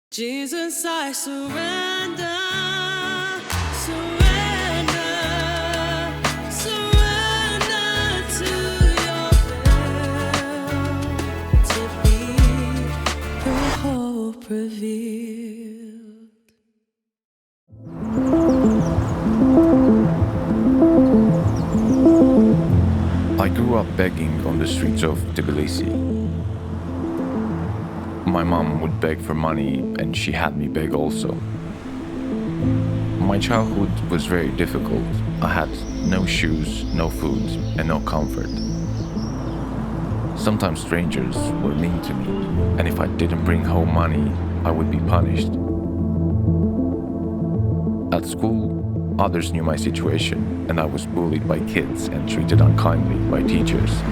Jesus, I surrender, surrender, surrender to your will, to be your hope revealed. I grew up begging on the streets of Tbilisi. My mom would beg for money, and she had me beg also. My childhood was very difficult. I had no shoes, no food, and no comfort. Sometimes strangers were mean to me, and if I didn't bring home money, I would be punished. At school, others knew my situation, and I was bullied by kids and treated unkindly by teachers.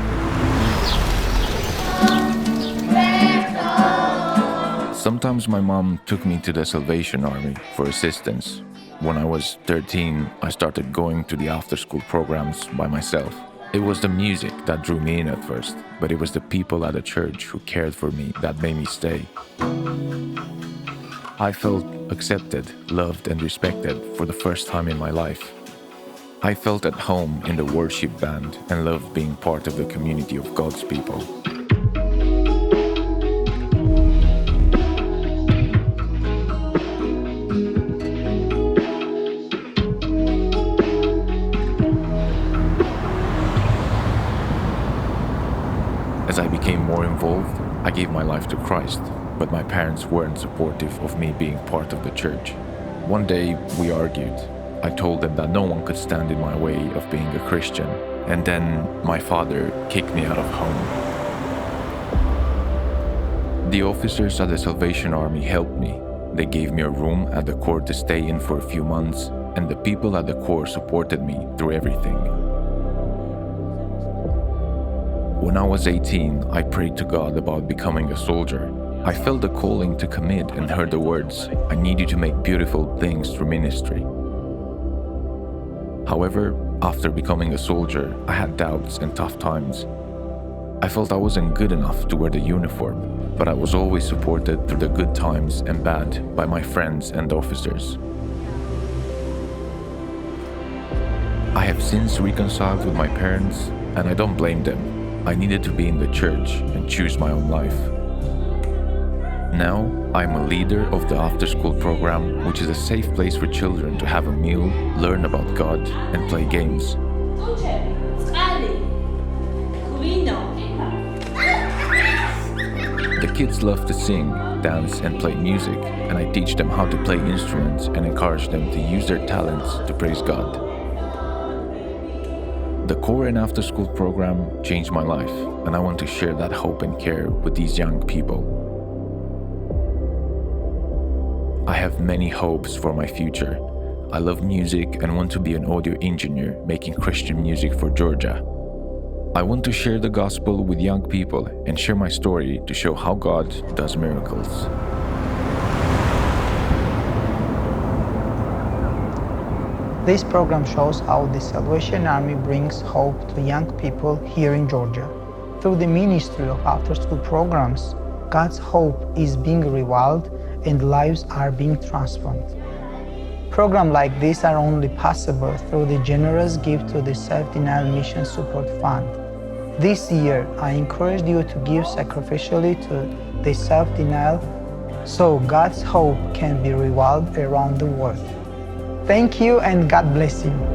Sometimes my mom took me to the Salvation Army for assistance. When I was 13, I started going to the after-school programs by myself. It was the music that drew me in at first, but it was the people at the church who cared for me that made me stay. I felt accepted, loved, and respected for the first time in my life. I felt at home in the worship band and loved being part of the community of God's people. As I became more involved, I gave my life to Christ, but my parents weren't supportive of me being part of the church. One day, we argued. I told them that no one could stand in my way of being a Christian, and then my father kicked me out of home. The officers at the Salvation Army helped me. They gave me a room at the court to stay in for a few months, and the people at the court supported me through everything. When I was 18, I prayed to God about becoming a soldier. I felt the calling to commit and heard the words, "I need you to make beautiful things through ministry." However, after becoming a soldier, I had doubts and tough times. I felt I wasn't good enough to wear the uniform, but I was always supported through the good times and bad by my friends and officers. I have since reconciled with my parents, and I don't blame them. I needed to be in the church and choose my own life. Now, I'm a leader of the after-school program, which is a safe place for children to have a meal, learn about God, and play games. The kids love to sing, dance, and play music, and I teach them how to play instruments and encourage them to use their talents to praise God. The core and after-school program changed my life, and I want to share that hope and care with these young people. I have many hopes for my future. I love music and want to be an audio engineer making Christian music for Georgia. I want to share the gospel with young people and share my story to show how God does miracles. This program shows how the Salvation Army brings hope to young people here in Georgia. Through the ministry of after-school programs, God's hope is being revealed and lives are being transformed. Programs like this are only possible through the generous gift to the Self-Denial Mission Support Fund. This year, I encourage you to give sacrificially to the self-denial so God's hope can be revealed around the world. Thank you and God bless you.